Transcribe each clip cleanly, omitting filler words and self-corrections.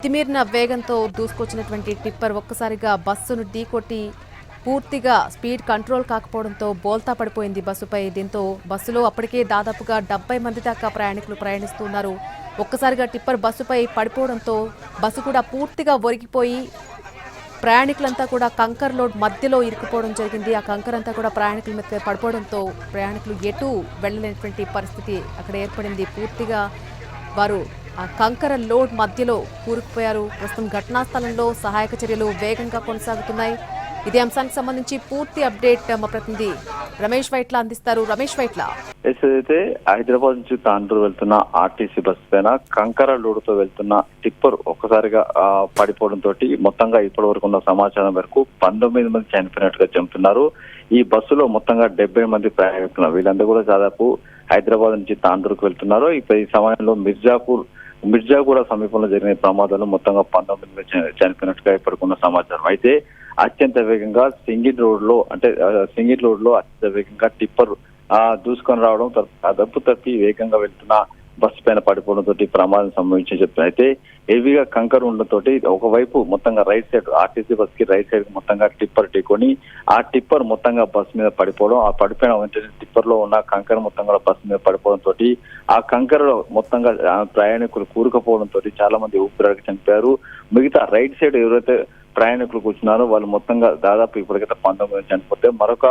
మితిమీరిన వేగంతో దూసుకొచ్చినటువంటి టిప్పర్ ఒక్కసారిగా బస్సును ఢీకొట్టి పూర్తిగా స్పీడ్ కంట్రోల్ కాకపోవడంతో బోల్తా పడిపోయింది బస్సుపై. దీంతో బస్సులో అప్పటికే దాదాపుగా 70 మంది దాకా ప్రయాణికులు ప్రయాణిస్తున్నారు. ఒక్కసారిగా టిప్పర్ బస్సుపై పడిపోవడంతో బస్సు కూడా పూర్తిగా ఒరిగిపోయి ప్రయాణికులంతా కూడా కంకర్ లోడ్ మధ్యలో ఇరుక్కుపోవడం జరిగింది. ఆ కంకర్ అంతా కూడా ప్రయాణికుల మీద పడిపోవడంతో ప్రయాణికులు ఎటు వెళ్లలేనటువంటి పరిస్థితి అక్కడ ఏర్పడింది. పూర్తిగా వారు ఆ కంకర లోడ్ మధ్యలో కూరుకుపోయారు. ప్రస్తుతం ఘటనా స్థలంలో సహాయక చర్యలు వేగంగా కొనసాగుతున్నాయి. ఇదే అంశానికి సంబంధించి పూర్తి అప్డేట్ మా ప్రతినిధి రమేష్ వైట్ల అందిస్తారు. రమేష్ వైట్ల, అయితే హైదరాబాద్ నుంచి తాండూరు వెళ్తున్న ఆర్టీసీ బస్సు పైన కంకర లోడుతో వెళ్తున్న టిప్పర్ ఒక్కసారిగా పడిపోవడంతో మొత్తంగా ఇప్పటి వరకు ఉన్న సమాచారం వరకు 19 మంది చనిపోయినట్టుగా చెబుతున్నారు. ఈ బస్సులో మొత్తంగా 70 మంది ప్రయాణికులు, వీళ్ళందరూ కూడా దాదాపు హైదరాబాద్ నుంచి తాండూరుకు వెళ్తున్నారు. ఈ సమయంలో మిర్జాగూడ సమీపంలో జరిగిన ప్రమాదంలో మొత్తంగా 19 మంది చనిపోయినట్టుగా ఇప్పటికున్న సమాచారం. అయితే అత్యంత వేగంగా సింగిల్ రోడ్ లో అత్యంత వేగంగా టిప్పర్ దూసుకొని రావడం, అదుపు తప్పి వేగంగా వెళ్తున్న బస్సు పైన పడిపోవడంతో ప్రమాదం సంభవించి చెప్తున్నారు. అయితే హెవీగా కంకర్ ఉండడంతో ఒకవైపు మొత్తంగా రైట్ సైడ్ ఆర్టీసీ బస్ కి రైట్ సైడ్ మొత్తంగా టిప్పర్ ఢీకొని ఆ టిప్పర్ మొత్తంగా బస్సు మీద పడిపోవడం, ఆ పడిపోయిన వెంటనే టిప్పర్ లో ఉన్న కంకర్ మొత్తంగా బస్సు మీద పడిపోవడంతో ఆ కంకర్ మొత్తంగా ప్రయాణికులు కూరుకుపోవడంతో చాలా మంది ఊపిరాడక చనిపోయారు. మిగతా రైట్ సైడ్ ఎవరైతే ప్రయాణికులు కూర్చున్నారో వాళ్ళు మొత్తంగా దాదాపు ఇప్పటికైతే 19 మంది చనిపోతే మరొక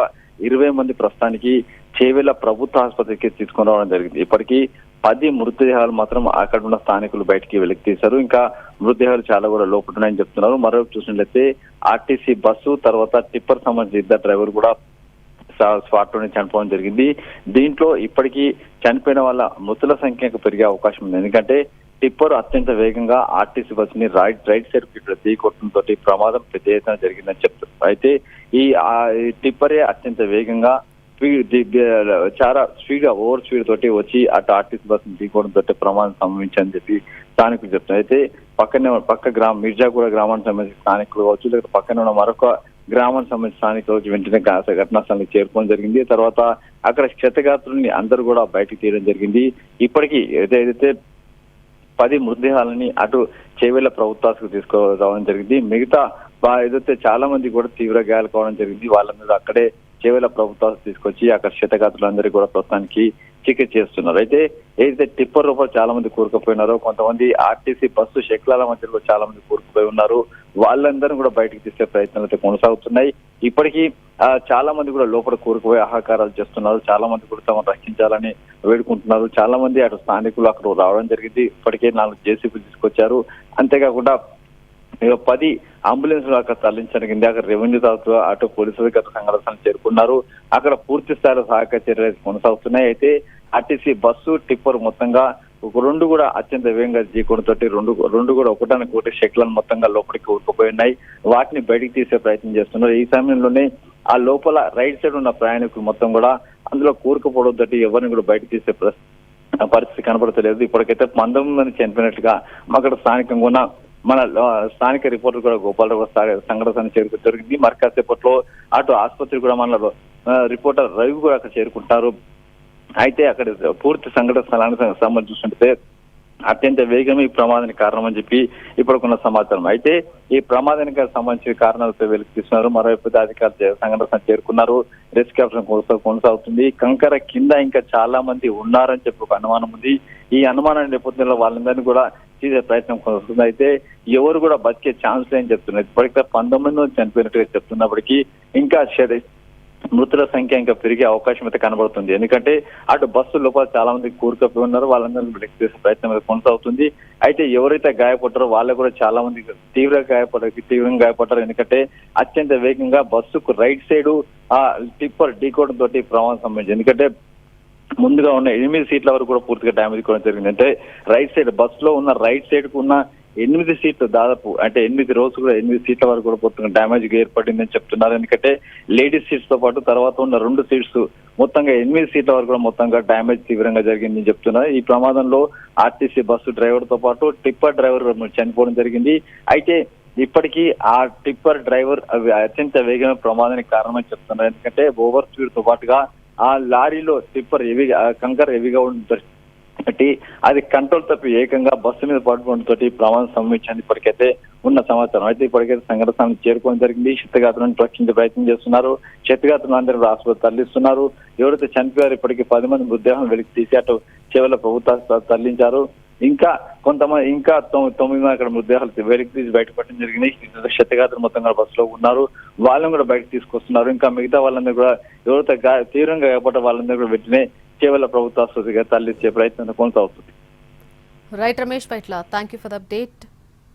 20 మంది ప్రస్తుతానికి చేవెళ్ల ప్రభుత్వ ఆసుపత్రికి తీసుకుని రావడం జరిగింది. ఇప్పటికీ 10 మృతదేహాలు మాత్రం అక్కడ ఉన్న స్థానికులు బయటికి వెలికి తీశారు. ఇంకా మృతదేహాలు చాలా కూడా లోపడున్నాయని చెప్తున్నారు. మరోవైపు చూసినట్లయితే ఆర్టీసీ బస్సు తర్వాత టిప్పర్ సంబంధించిన ఇద్దరు డ్రైవర్ కూడా స్పాట్ లోనే చనిపోవడం జరిగింది. దీంట్లో ఇప్పటికీ చనిపోయిన వాళ్ళ మృతుల సంఖ్య పెరిగే అవకాశం ఉంది. ఎందుకంటే టిప్పర్ అత్యంత వేగంగా ఆర్టీసీ బస్సుని రైట్ సైడ్ ఢీకొట్టడంతో ప్రమాదం పెద్ద ఎత్తున జరిగిందని చెప్తారు. అయితే ఈ టిప్పరే అత్యంత వేగంగా చాలా స్పీడ్ గా ఓవర్ స్పీడ్ తోటి వచ్చి అటు ఆర్టీసీ బస్సుని ఢీకోవడంతో ప్రమాదం సంభవించని చెప్పి స్థానికులు చెప్తున్నారు. అయితే పక్క గ్రామం మిర్జాగూడ గ్రామానికి సంబంధించిన స్థానికులు కావచ్చు, లేకపోతే పక్కన ఉన్న మరొక గ్రామానికి సంబంధించిన స్థానికులు వెంటనే ఘటనా స్థలానికి చేరుకోవడం జరిగింది. తర్వాత అక్కడ క్షతగాత్రుల్ని అందరూ కూడా బయటకు తీయడం జరిగింది. ఇప్పటికీ ఏదైతే 10 మృతదేహాలని అటు చేవెళ్ల ప్రభుత్వానికి తీసుకురావడం జరిగింది. మిగతా ఏదైతే చాలా మంది కూడా తీవ్ర గాయాలు కావడం జరిగింది. వాళ్ళ మీద అక్కడే చేవెళ్ల ప్రభుత్వానికి తీసుకొచ్చి అక్కడ క్షతగాత్రులందరికీ కూడా ప్రస్తుతానికి చికిత్స చేస్తున్నారు. అయితే ఏదైతే టిప్పర్ రూపాయలు చాలా మంది కూరుకుపోయినారో, కొంతమంది ఆర్టీసీ బస్సు శకలాల మధ్యలో చాలా మంది కూరుకుపోయి ఉన్నారు. వాళ్ళందరూ కూడా బయటకు తీసే ప్రయత్నాలు అయితే కొనసాగుతున్నాయి. ఇప్పటికీ చాలా మంది కూడా లోపల కూరుకుపోయి ఆహాకారాలు చేస్తున్నారు. చాలా మంది కూడా తమను రక్షించాలని వేడుకుంటున్నారు. చాలా మంది అటు స్థానికులు అక్కడ రావడం జరిగింది. ఇప్పటికే 4 జేసీబీలు తీసుకొచ్చారు. అంతేకాకుండా 10 అంబులెన్స్లు అక్కడ తరలించడానికి అక్కడ రెవెన్యూ తరఫు అటు పోలీసులు గత సంఘటనలు చేరుకున్నారు. అక్కడ పూర్తి స్థాయిలో సహాయక చర్యలు కొనసాగుతున్నాయి. అయితే ఆర్టీసీ బస్సు టిప్పర్ మొత్తంగా రెండు కూడా అత్యంత వేగంగా ఢీకొనతోటి రెండు కూడా ఒకటి షెక్లను మొత్తంగా లోపలికి ఊరుకుపోయి ఉన్నాయి. వాటిని బయటికి తీసే ప్రయత్నం చేస్తున్నారు. ఈ సమయంలోనే ఆ లోపల రైట్ సైడ్ ఉన్న ప్రయాణికులు మొత్తం కూడా అందులో కూరుకుపోవడంతో ఎవరిని కూడా బయటకు తీసే పరిస్థితి కనబడతలేదు. ఇప్పటికైతే 19 మంది చనిపోయినట్లుగా అక్కడ స్థానికంగా ఉన్న మన స్థానిక రిపోర్టర్ కూడా గోపాలరావు సంఘటన చేరుకు జరిగింది. మరి కాసేపట్లో అటు ఆసుపత్రి కూడా మన రిపోర్టర్ రవి కూడా అక్కడ చేరుకుంటారు. అయితే అక్కడ పూర్తి సంఘటన స్థలానికి సంబంధించి చూస్తుంటే అత్యంత వేగమే ఈ ప్రమాదానికి కారణమని చెప్పి ఇప్పటికున్న సమాచారం. అయితే ఈ ప్రమాదానికి సంబంధించిన కారణాలతో వెలికి తీస్తున్నారు. మరోవైపు అధికారులు సంఘటన చేరుకున్నారు. రెస్క్యూ ఆపరేషన్ కొనసాగుతుంది. కంకర కింద ఇంకా చాలా మంది ఉన్నారని చెప్పి ఒక అనుమానం ఉంది. ఈ అనుమానాన్ని నేపథ్యంలో వాళ్ళందరినీ కూడా తీసే ప్రయత్నం కొనసాగుతుంది. అయితే ఎవరు కూడా బతికే ఛాన్స్ లేని చెప్తున్నారు. ఇప్పటికే 19 మంది చనిపోయినట్టుగా చెప్తున్నప్పటికీ ఇంకా మృతుల సంఖ్య ఇంకా పెరిగే అవకాశం అయితే కనబడుతుంది. ఎందుకంటే అటు బస్సు లోపల చాలా మంది కూరుకుపోయి ఉన్నారు. వాళ్ళందరినీ బయటకు తీసే ప్రయత్నం కొనసాగుతుంది. అయితే ఎవరైతే గాయపడ్డారో వాళ్ళు కూడా చాలా మంది తీవ్రంగా గాయపడ్డారు. ఎందుకంటే అత్యంత వేగంగా బస్సుకు రైట్ సైడ్ ఆ టిప్పర్ ఢీకోవడం తోటి ప్రమాదం సంబంధించి, ఎందుకంటే ముందుగా ఉన్న 8 సీట్ల వరకు కూడా పూర్తిగా డ్యామేజ్ కూడా జరిగింది. అంటే రైట్ సైడ్ బస్సులో ఉన్న రైట్ సైడ్ కు ఉన్న 8 సీట్లు దాదాపు అంటే 8 రోజులు కూడా 8 సీట్ల వరకు కూడా పూర్తిగా డ్యామేజ్ ఏర్పడిందని చెప్తున్నారు. ఎందుకంటే లేడీస్ సీట్స్ తో పాటు తర్వాత ఉన్న 2 సీట్స్ మొత్తంగా 8 సీట్ల వరకు కూడా మొత్తంగా డ్యామేజ్ తీవ్రంగా జరిగిందని చెప్తున్నారు. ఈ ప్రమాదంలో ఆర్టీసీ బస్సు డ్రైవర్ తో పాటు టిప్పర్ డ్రైవర్ చనిపోవడం జరిగింది. అయితే ఇప్పటికీ ఆ టిప్పర్ డ్రైవర్ అత్యంత వేగమైన ప్రమాదానికి కారణమని చెప్తున్నారు. ఎందుకంటే ఓవర్ స్పీడ్ తో పాటుగా ఆ లారీలో టిప్పర్ కంకర్ హెవీగా అది కంట్రోల్ తప్పి ఏకంగా బస్సు మీద పడిపోవడంతో ప్రమాదం సంభవించింది ఇప్పటికైతే ఉన్న సమాచారం. అయితే ఇప్పటికైతే సంఘటన స్థానానికి చేరుకోవడం జరిగింది. క్షతగాత్రులను రక్షించే ప్రయత్నం చేస్తున్నారు. క్షతగాత్రులను అందరూ ఆసుపత్రి తరలిస్తున్నారు. ఎవరైతే చనిపోయారు ఇప్పటికీ 10 మంది మృతదేహం వెలికి తీసి అటు చివరిలో ప్రభుత్వ తరలించారు. ఇంకా కొంతమంది 9 మంది అక్కడ మృతదేహాలు వెలికి తీసి బయటపడడం జరిగింది. క్షతగాత్రులు మొత్తంగా బస్సులో ఉన్నారు. వాళ్ళని కూడా బయటకు తీసుకొస్తున్నారు. ఇంకా మిగతా వాళ్ళందరూ కూడా ఎవరైతే తీవ్రంగా గాయపడ్డ వాళ్ళందరూ కూడా వెంటనే కేవల ప్రభుత్వ ఆసుపత్రిగా తరలించే ప్రయత్నం కొనసాగుతుంది. Right Ramesh Paitla, thank you for the update.